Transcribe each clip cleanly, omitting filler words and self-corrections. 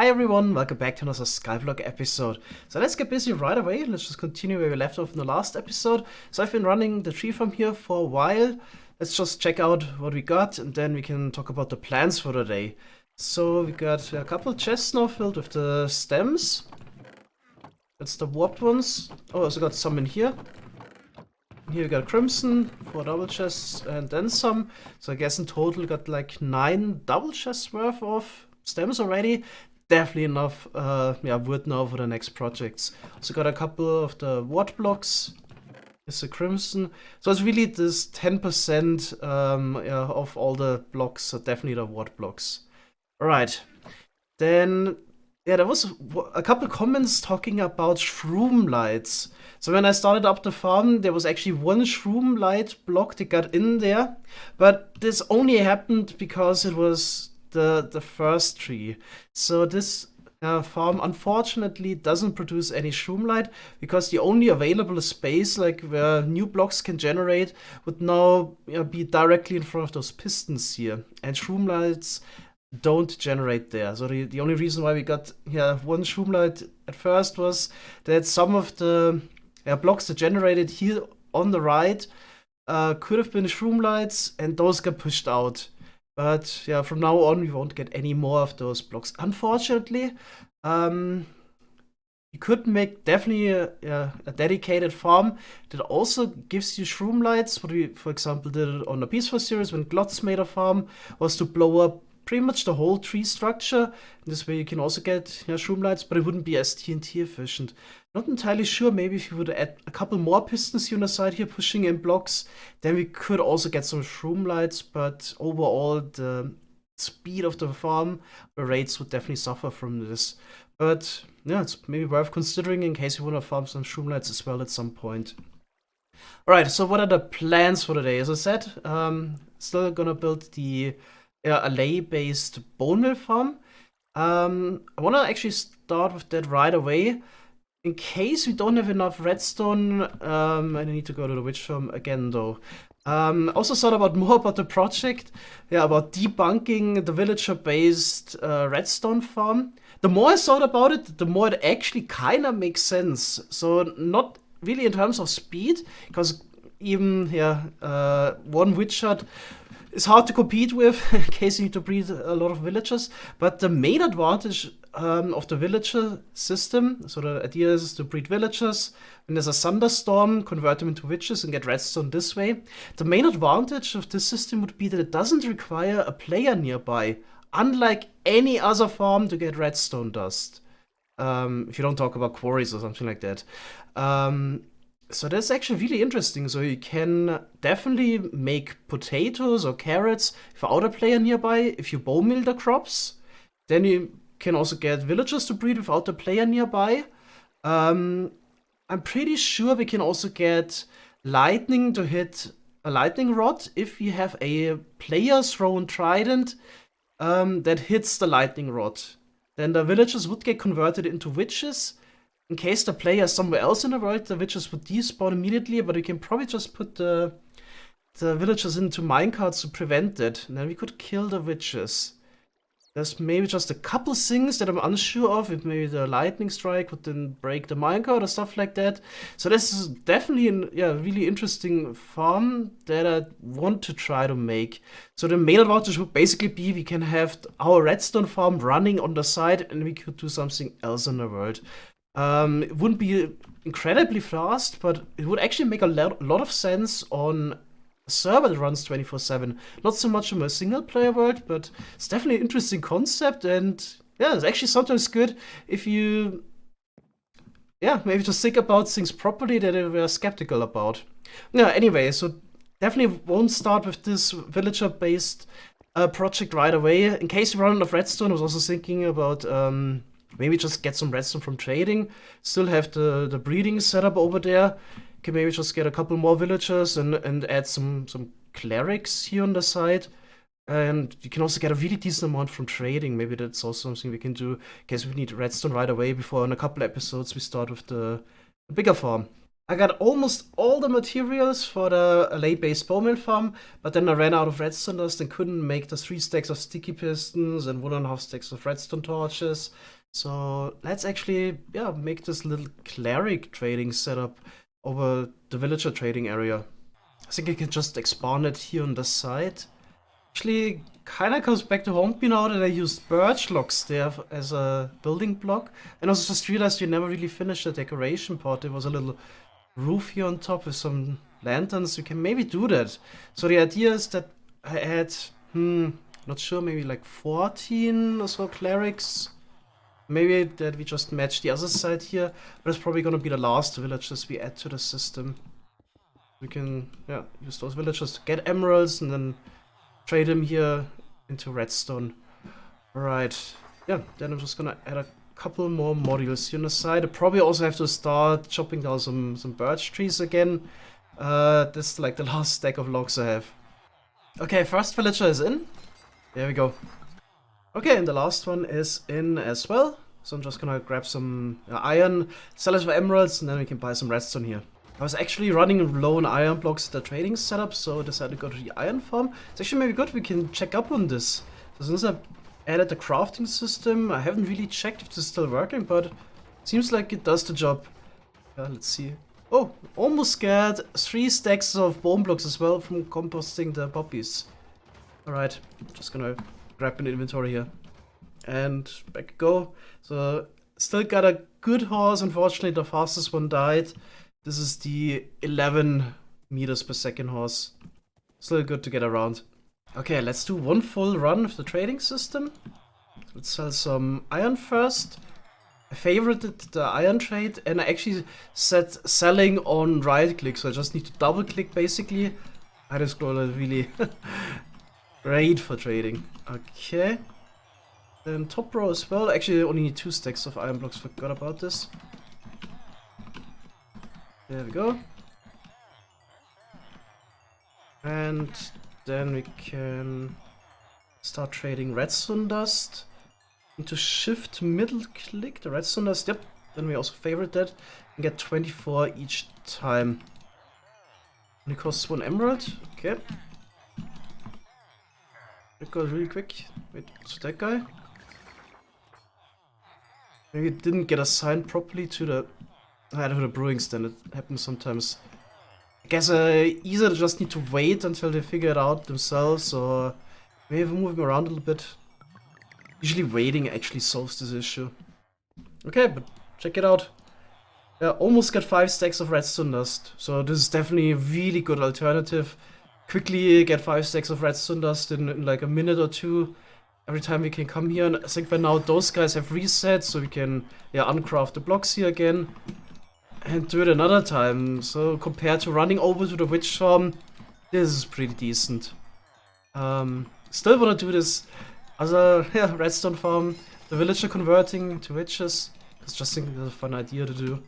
Hi everyone, welcome back to another Skyblock episode. So let's get busy right away. Let's just continue where we left off in the last episode. So I've been running the tree farm here for a while. Let's just check out what we got and then we can talk about the plans for the day. So we got a couple chests now filled with the stems. That's the warped ones. Oh, I also got some in here. Here we got crimson, 4 double chests and then some. So I guess in total we got like 9 double chests worth of stems already. Definitely enough wood now for the next projects. Also got a couple of the wart blocks. It's a crimson. So it's really this 10% of all the blocks, so definitely the wart blocks. Alright. Then there was a couple comments talking about shroom lights. So when I started up the farm, there was actually one shroom light block that got in there. But this only happened because it was the first tree. So this farm unfortunately doesn't produce any shroom light because the only available space like where new blocks can generate would now be directly in front of those pistons here. And shroom lights don't generate there. So the only reason why we got one shroom light at first was that some of the blocks that generated here on the right could have been shroom lights and those got pushed out. But yeah, from now on we won't get any more of those blocks. Unfortunately, you could make definitely a dedicated farm that also gives you shroom lights. What we, for example, did on the Peaceful series when Glotz made a farm was to blow up pretty much the whole tree structure. This way you can also get shroom lights, but it wouldn't be as TNT efficient. Not entirely sure, maybe if you would add a couple more pistons here on the side here pushing in blocks, then we could also get some shroom lights, but overall the speed of the farm, the rates would definitely suffer from this. But yeah, it's maybe worth considering in case you want to farm some shroom lights as well at some point. Alright, so what are the plans for the day? As I said, still gonna build the Allay-based bone meal farm. I want to actually start with that right away. In case we don't have enough redstone, I need to go to the witch farm again though. Also thought about more about the project, about debunking the villager-based redstone farm. The more I thought about it, the more it actually kind of makes sense. So not really in terms of speed, because even one witch shot is hard to compete with in case you need to breed a lot of villagers. But the main advantage of the villager system, so the idea is to breed villagers. When there's a thunderstorm, convert them into witches and get redstone this way. The main advantage of this system would be that it doesn't require a player nearby, unlike any other farm to get redstone dust. If you don't talk about quarries or something like that. So that's actually really interesting. So you can definitely make potatoes or carrots without a player nearby if you bone meal the crops. Then you can also get villagers to breed without a player nearby. I'm pretty sure we can also get lightning to hit a lightning rod if you have a player thrown trident that hits the lightning rod. Then the villagers would get converted into witches. In case the player is somewhere else in the world, the witches would despawn immediately, but we can probably just put the villagers into minecarts to prevent that. And then we could kill the witches. There's maybe just a couple things that I'm unsure of. If maybe the lightning strike would then break the minecart or stuff like that. So this is definitely a really interesting farm that I want to try to make. So the main advantage would basically be we can have our redstone farm running on the side and we could do something else in the world. It wouldn't be incredibly fast, but it would actually make a lot of sense on a server that runs 24/7. Not so much in a single player world, but it's definitely an interesting concept. And yeah, it's actually sometimes good if you maybe just think about things properly that we're skeptical about. Yeah, anyway, so definitely won't start with this villager-based project right away. In case you run out of redstone, I was also thinking about maybe just get some redstone from trading. Still have the breeding setup over there. Can maybe just get a couple more villagers and add some clerics here on the side. And you can also get a really decent amount from trading. Maybe that's also something we can do in case we need redstone right away before in a couple episodes we start with the bigger farm. I got almost all the materials for the Allay-based bowmill farm, but then I ran out of redstone dust and couldn't make the 3 stacks of sticky pistons and 1.5 stacks of redstone torches. So let's actually, yeah, make this little cleric trading setup over the villager trading area. I think I can just expand it here on the side. Actually, kinda comes back to haunt me now that I used birch logs there as a building block. And also just realized you never really finished the decoration part. There was a little roof here on top with some lanterns. You can maybe do that. So the idea is that I had, not sure, maybe like 14 or so clerics. Maybe that we just match the other side here, but it's probably gonna be the last villages we add to the system. We can, yeah, use those villagers to get emeralds and then trade them here into redstone. Alright, yeah, then I'm just gonna add a couple more modules here on the side. I probably also have to start chopping down some birch trees again. This is like the last stack of logs I have. Okay, first villager is in. There we go. Okay, and the last one is in as well. So I'm just gonna grab some iron, sell it for emeralds, and then we can buy some redstone here. I was actually running low on iron blocks at the trading setup, so I decided to go to the iron farm. It's actually maybe good we can check up on this. So since I added the crafting system, I haven't really checked if this is still working, but it seems like it does the job. Let's see. Oh, almost got 3 stacks of bone blocks as well from composting the poppies. Alright, just gonna grab an inventory here. And back we go. So, still got a good horse. Unfortunately, the fastest one died. This is the 11 meters per second horse. Still good to get around. Okay, let's do one full run of the trading system. Let's sell some iron first. I favorited the iron trade, and I actually set selling on right click, so I just need to double click basically. Iron scroller really great for trading. Okay. Then top row as well. Actually, I only need 2 stacks of iron blocks. Forgot about this. There we go. And then we can start trading redstone dust. Need to shift middle click the redstone dust. Yep. Then we also favorite that and get 24 each time. And it costs 1 emerald. Okay. It goes really quick. Wait, what's that guy? Maybe it didn't get assigned properly to the brewing stand. It happens sometimes. I guess either they just need to wait until they figure it out themselves, or maybe move them around a little bit. Usually waiting actually solves this issue. Okay, but check it out. Yeah, almost got 5 stacks of redstone dust. So this is definitely a really good alternative. Quickly get 5 stacks of redstone dust in like a minute or 2. Every time we can come here, and I think by now those guys have reset, so we can uncraft the blocks here again and do it another time. So compared to running over to the witch farm, this is pretty decent. Still wanna do this other redstone farm, the villager converting to witches. I just think it's a fun idea to do.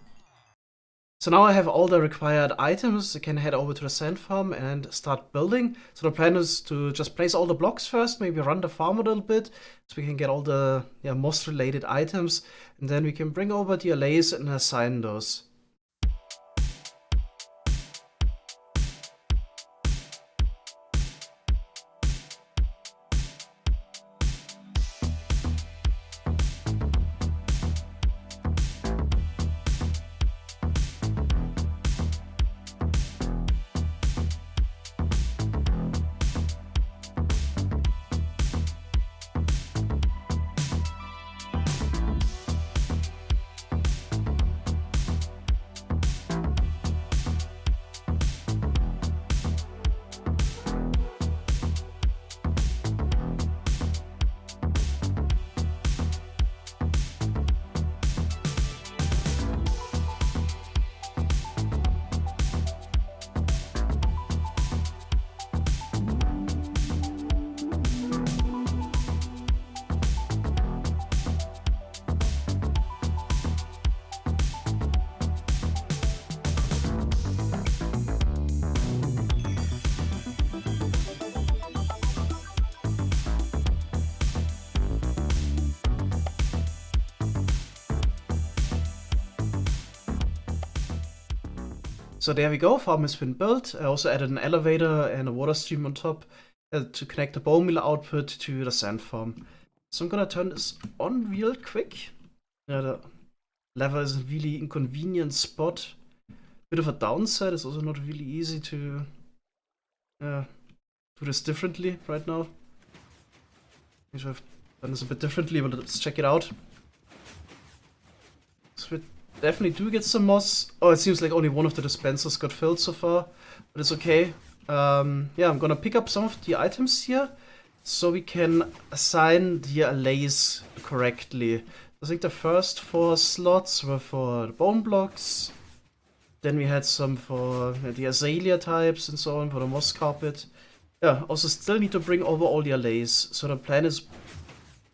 So now I have all the required items. I can head over to the sand farm and start building. So the plan is to just place all the blocks first, maybe run the farm a little bit, so we can get all the moss related items, and then we can bring over the allays and assign those. So there we go, farm has been built. I also added an elevator and a water stream on top to connect the bone meal output to the sand farm. So I'm gonna turn this on real quick. Yeah, the lever is a really inconvenient spot. Bit of a downside, it's also not really easy to do this differently right now. I should have done this a bit differently, but let's check it out. So we definitely do get some moss. Oh, it seems like only one of the dispensers got filled so far, but it's okay. Yeah, I'm gonna pick up some of the items here so we can assign the allays correctly. I think the first 4 slots were for the bone blocks. Then we had some for the azalea types and so on for the moss carpet. Yeah, also still need to bring over all the allays. So the plan is,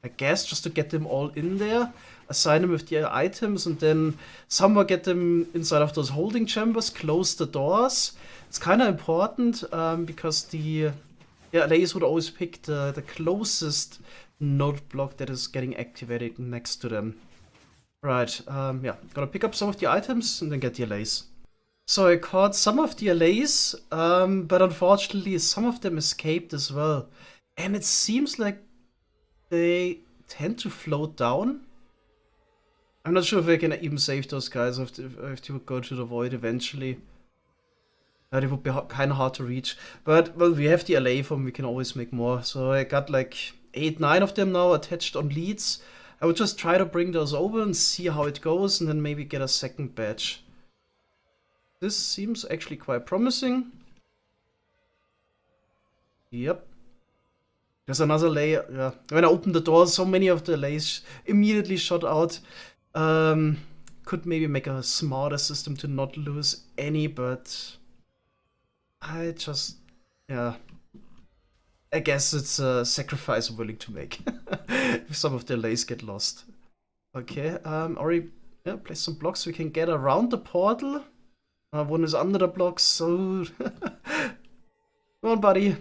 I guess, just to get them all in there, assign them with the items, and then somewhere get them inside of those holding chambers, close the doors. It's kind of important because the allays would always pick the closest node block that is getting activated next to them. Right, yeah, gonna pick up some of the items and then get the allays. So I caught some of the allays, but unfortunately some of them escaped as well. And it seems like they tend to float down. I'm not sure if I can even save those guys. I have to go to the void eventually. It would be kind of hard to reach. But, well, we have the allay from, we can always make more. So I got like 8, 9 of them now attached on leads. I would just try to bring those over and see how it goes, and then maybe get a second batch. This seems actually quite promising. Yep. There's another layer. Yeah. When I opened the door, so many of the layers immediately shot out. Could maybe make a smarter system to not lose any, but I just, yeah. I guess it's a sacrifice I'm willing to make if some of the layers get lost. Okay, already place some blocks so we can get around the portal. One is under the blocks, so come on, buddy.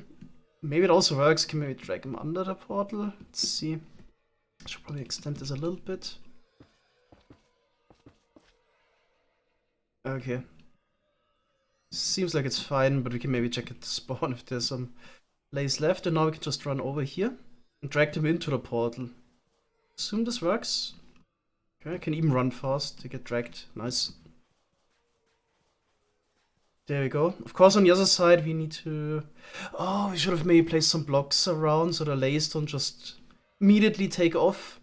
Maybe it also works. Can maybe drag him under the portal? Let's see. I should probably extend this a little bit. Okay. Seems like it's fine, but we can maybe check at the spawn if there's some lays left. And now we can just run over here and drag them into the portal. Assume this works. Okay, I can even run fast to get dragged. Nice. There we go. Of course, on the other side, we need to... Oh, we should have maybe placed some blocks around so the lays don't just immediately take off.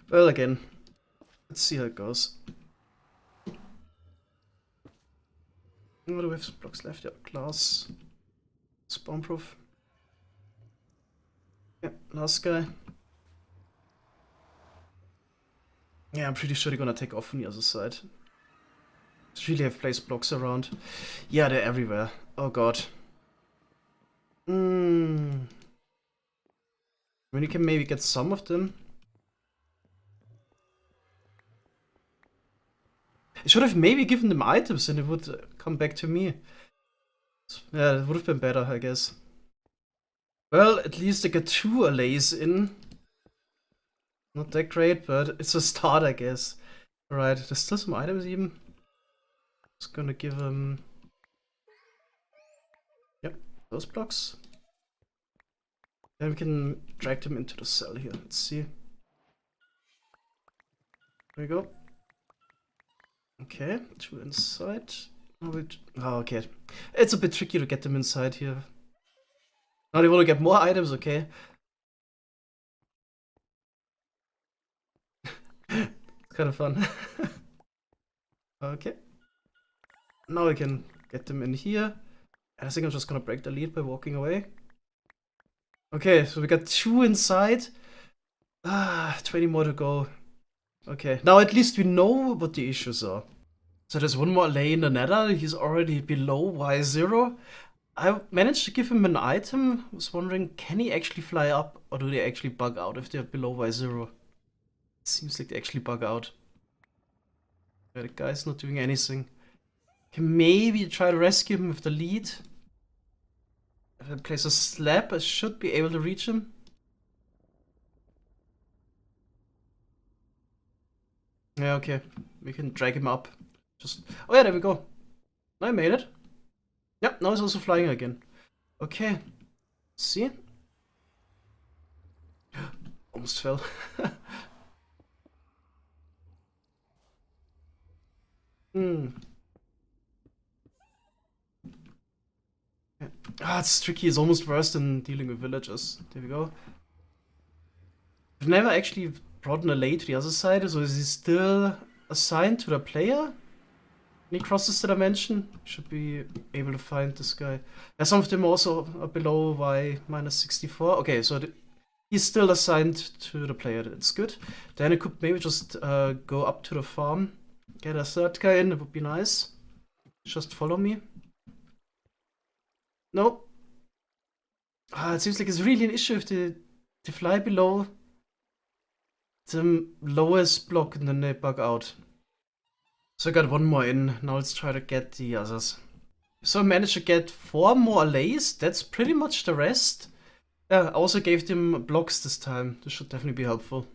Well, again, let's see how it goes. Oh, do we have some blocks left? Yeah, glass. Spawn proof. Yeah, last guy. Yeah, I'm pretty sure they're gonna take off on the other side. Really have placed blocks around. Yeah, they're everywhere. Oh god. I mean, you can maybe get some of them. I should have maybe given them items and it would come back to me. Yeah, it would have been better, I guess. Well, at least I got 2 allays in. Not that great, but it's a start, I guess. Alright, there's still some items even. Just gonna give him... Yep, those blocks. Then we can drag them into the cell here. Let's see. There we go. Okay, 2 inside. Oh, okay. It's a bit tricky to get them inside here. Now they want to get more items, okay. It's kind of fun. Okay. Now we can get them in here. And I think I'm just gonna break the lead by walking away. Okay, so we got 2 inside. 20 more to go. Okay, now at least we know what the issues are. So there's one more lay in the nether. He's already below Y0. I managed to give him an item. I was wondering, can he actually fly up? Or do they actually bug out if they're below Y0? It seems like they actually bug out. Yeah, the guy's not doing anything. Can maybe try to rescue him with the lead. If I place a slab, I should be able to reach him. Yeah, okay. We can drag him up. Just... Oh yeah, there we go. I made it. Yep, now he's also flying again. Okay. See? Almost fell. Hmm. Yeah. Ah, it's tricky. It's almost worse than dealing with villagers. There we go. I've never actually brought an Allay to the other side, so is he still assigned to the player? When he crosses the dimension, should be able to find this guy. Yeah, some of them also are below Y -64. Okay, so he's still assigned to the player. That's good. Then I could maybe just go up to the farm, get a third guy in. It would be nice. Just follow me. No. Ah, it seems like it's really an issue if they fly below the lowest block and then they bug out. So I got one more in. Now let's try to get the others. So I managed to get 4 more Allays. That's pretty much the rest. Yeah, I also gave them blocks this time. This should definitely be helpful.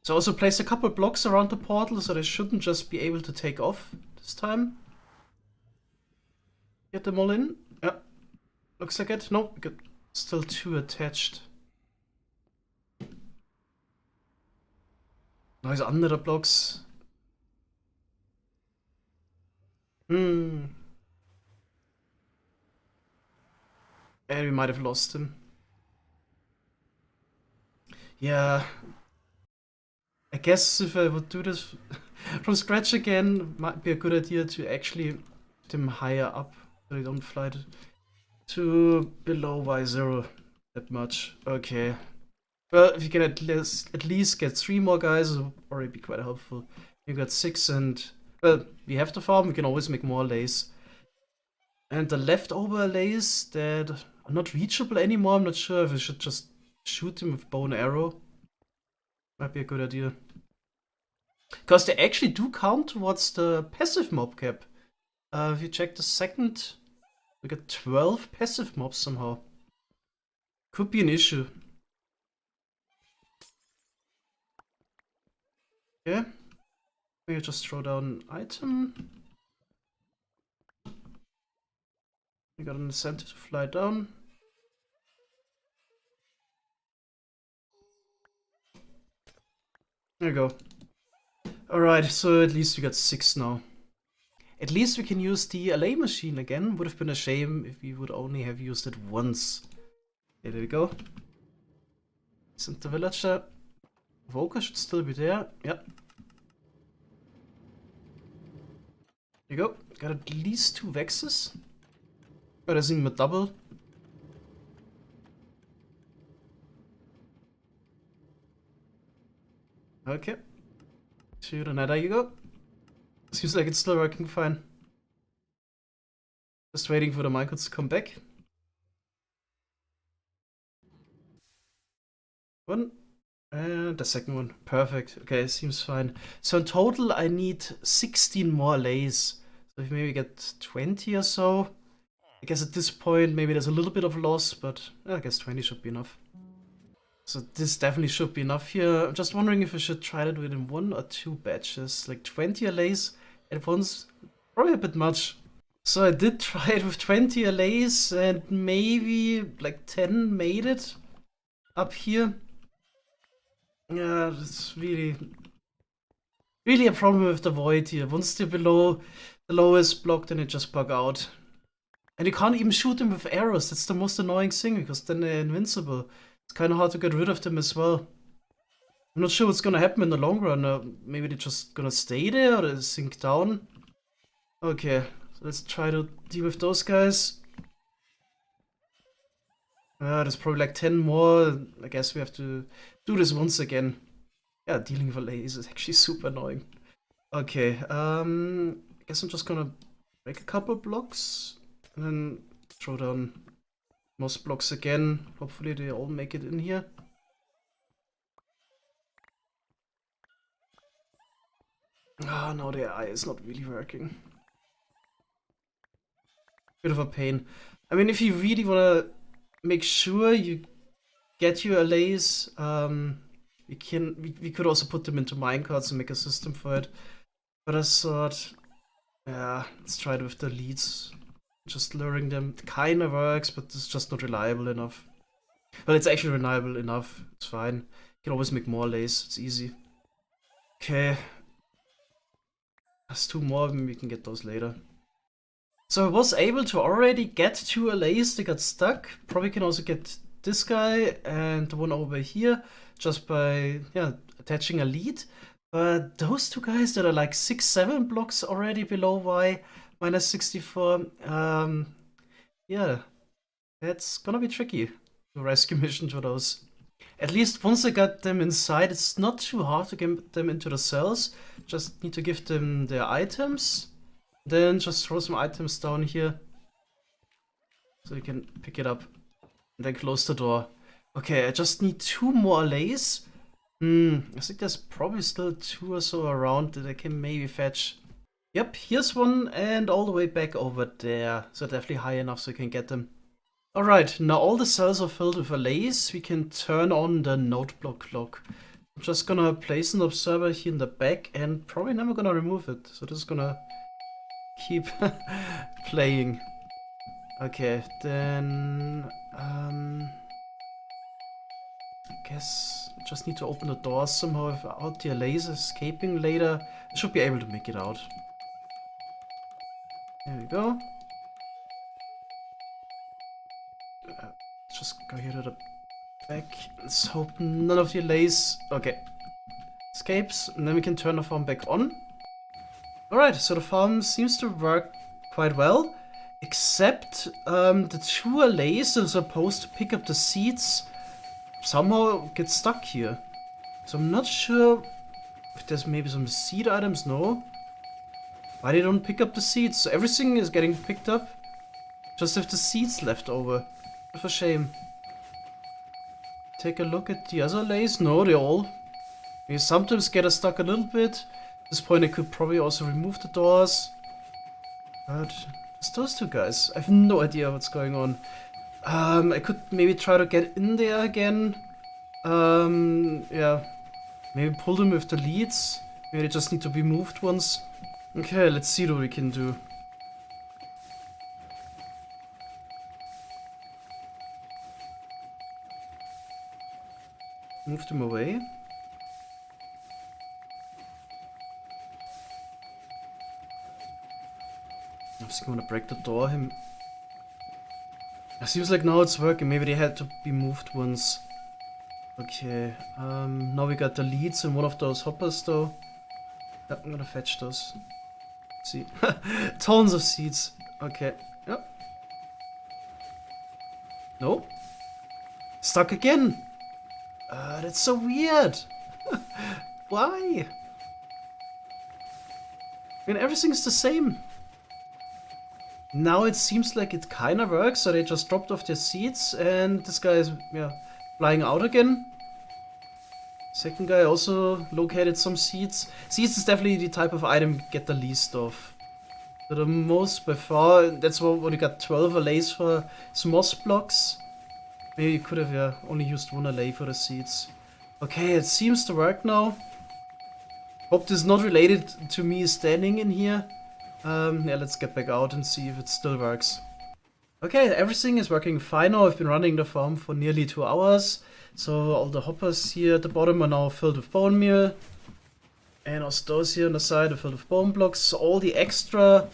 So I also placed a couple blocks around the portal so they shouldn't just be able to take off this time. Get them all in. Yeah. Looks like it. No, we got still 2 attached. Now he's under the blocks. And we might have lost him. Yeah. I guess if I would do this from scratch again, might be a good idea to actually put them higher up so they don't fly to below Y0 that much. Okay. Well, if you can at least get 3 more guys, it would already be quite helpful. You got 6 and... Well, we have the farm, we can always make more Allays. And the leftover Allays that are not reachable anymore, I'm not sure if we should just shoot them with bow and arrow. Might be a good idea. Because they actually do count towards the passive mob cap. If you check the second, we got 12 passive mobs somehow. Could be an issue. Okay. Maybe just throw down an item. We got an incentive to fly down. There we go. Alright, so at least we got 6 now. At least we can use the Allay machine again. Would have been a shame if we would only have used it once. Okay, there we go. Isn't the villager? Voker should still be there. Yep. There you go. Got at least 2 Vexes. Oh, there's even a double. Okay. To the nether you go. Seems like it's still working fine. Just waiting for the minecarts to come back. One. And the second one. Perfect. Okay, seems fine. So in total I need 16 more Allays. So if maybe get 20 or so. I guess at this point maybe there's a little bit of loss, but I guess 20 should be enough. So this definitely should be enough here. I'm just wondering if I should try to do it in 1 or 2 batches. Like 20 Allays at once, probably a bit much. So I did try it with 20 Allays and maybe like 10 made it up here. Yeah, it's really a problem with the void here. Once they're below the lowest block, then they just bug out. And you can't even shoot them with arrows. That's the most annoying thing, because then they're invincible. It's kind of hard to get rid of them as well. I'm not sure what's gonna happen in the long run. Maybe they're just gonna stay there or they sink down. Okay, so let's try to deal with those guys. There's probably like 10 more. I guess we have to do this once again. Yeah, dealing with Allays is actually super annoying. Okay, I guess I'm just gonna break a couple blocks and then throw down most blocks again. Hopefully they all make it in here. Ah, no, the eye is not really working. Bit of a pain. I mean, if you really wanna make sure you get your Allays, we could also put them into minecarts and make a system for it. But I thought, yeah, let's try it with the leads. Just luring them kinda works, but it's just not reliable enough. Well, it's actually reliable enough. It's fine. You can always make more Allays. It's easy. Okay. There's 2 more, and we can get those later. So I was able to already get 2 Allays that got stuck. Probably can also get this guy and the one over here just by attaching a lead. But those 2 guys that are like 6-7 blocks already below Y minus 64, yeah, that's gonna be tricky to rescue mission for those. At least once I got them inside, it's not too hard to get them into the cells. Just need to give them their items. Then just throw some items down here. So you can pick it up. And then close the door. Okay, I just need 2 more Allays. I think there's probably still 2 or so around that I can maybe fetch. Yep, here's one and all the way back over there. So definitely high enough so you can get them. Alright, now all the cells are filled with Allays. We can turn on the node block clock. I'm just gonna place an observer here in the back and probably never gonna remove it. So this is gonna keep playing. Okay, then I guess I just need to open the doors somehow without the Allays escaping later. I should be able to make it out. There we go. Just go here to the back. Let's hope none of the Allays escapes, and then we can turn the farm back on. Alright, so the farm seems to work quite well, except the 2 Allays that are supposed to pick up the seeds somehow get stuck here. So I'm not sure if there's maybe some seed items. No. Why they don't pick up the seeds? So everything is getting picked up, just if the seeds left over. What a shame. Take a look at the other Allays. No, they all. They sometimes get stuck a little bit. At this point I could probably also remove the doors. But it's those 2 guys. I have no idea what's going on. I could maybe try to get in there again. Yeah. Maybe pull them with the leads. Maybe they just need to be moved once. Okay, let's see what we can do. Move them away. I'm just gonna break the door. It seems like now it's working. Maybe they had to be moved once. Okay. Now we got the leads in one of those hoppers though. Yep, I'm gonna fetch those. See. Tons of seeds. Okay. Yep. No. Stuck again. That's so weird. Why? I mean, everything's the same. Now it seems like it kinda works, so they just dropped off their seeds, and this guy is, flying out again. Second guy also located some seeds. Seeds is definitely the type of item you get the least of. So the most by far, that's what you got 12 Allays for some moss blocks. Maybe you could have only used 1 Allay for the seeds. Okay, it seems to work now. Hope this is not related to me standing in here. Yeah, let's get back out and see if it still works. Okay, everything is working fine now. I've been running the farm for nearly 2 hours. So all the hoppers here at the bottom are now filled with bone meal. And also those here on the side are filled with bone blocks. So all the extra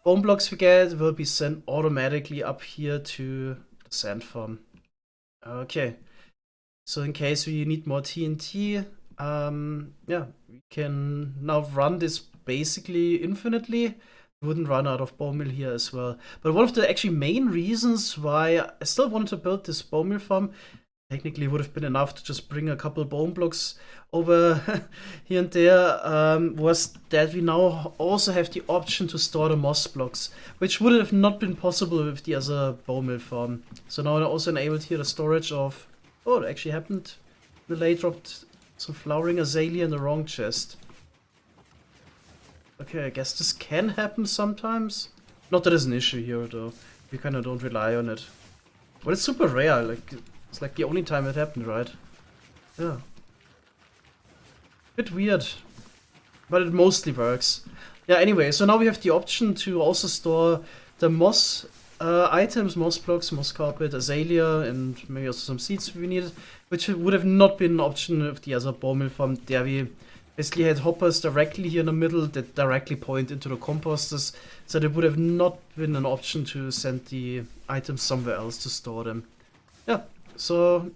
bone blocks we get will be sent automatically up here to the sand farm. Okay. So in case we need more TNT, yeah, we can now run this basically infinitely. We wouldn't run out of bone meal here as well. But one of the actually main reasons why I still wanted to build this bone meal farm, technically would have been enough to just bring a couple bone blocks over here and there, was that we now also have the option to store the moss blocks, which would have not been possible with the other bone meal farm. So now I also enabled here the storage of, oh, it actually happened. The Allay dropped some flowering azalea in the wrong chest. Okay, I guess this can happen sometimes. Not that it's an issue here though. We kind of don't rely on it. But it's super rare, like it's like the only time it happened, right? Yeah. Bit weird. But it mostly works. Yeah, anyway, so now we have the option to also store the moss items, moss blocks, moss carpet, azalea, and maybe also some seeds if we need it, which would have not been an option with the other bone meal farm. There we basically had hoppers directly here in the middle that directly point into the composters, so there would have not been an option to send the items somewhere else to store them. Yeah, so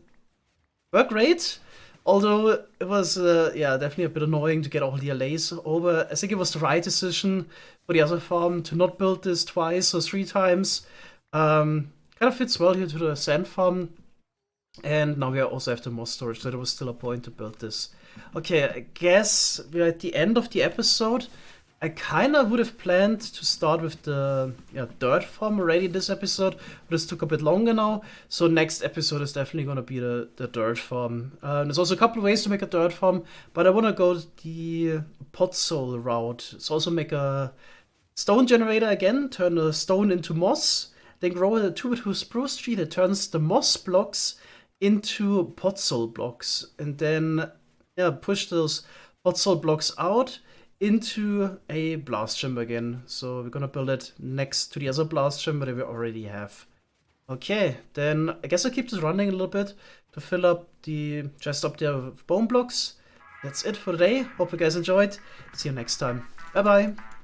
worked great. Although it was, yeah, definitely a bit annoying to get all the Allays over. I think it was the right decision for the other farm to not build this twice or 3 times. Kind of fits well here to the sand farm. And now we also have the moss storage, so there was still a point to build this. Okay, I guess we're at the end of the episode. I kind of would have planned to start with the dirt farm already this episode, but this took a bit longer now. So next episode is definitely going to be the dirt farm. There's also a couple of ways to make a dirt farm, but I want to go the podzol route. So also make a stone generator again, turn the stone into moss, then grow a 2x2 spruce tree that turns the moss blocks into podzol blocks, and then push those podzol blocks out into a blast chamber again. So we're gonna build it next to the other blast chamber that we already have. Okay, then I guess I'll keep this running a little bit to fill up the chest up there with bone blocks. That's it for today. Hope you guys enjoyed. See you next time. Bye bye.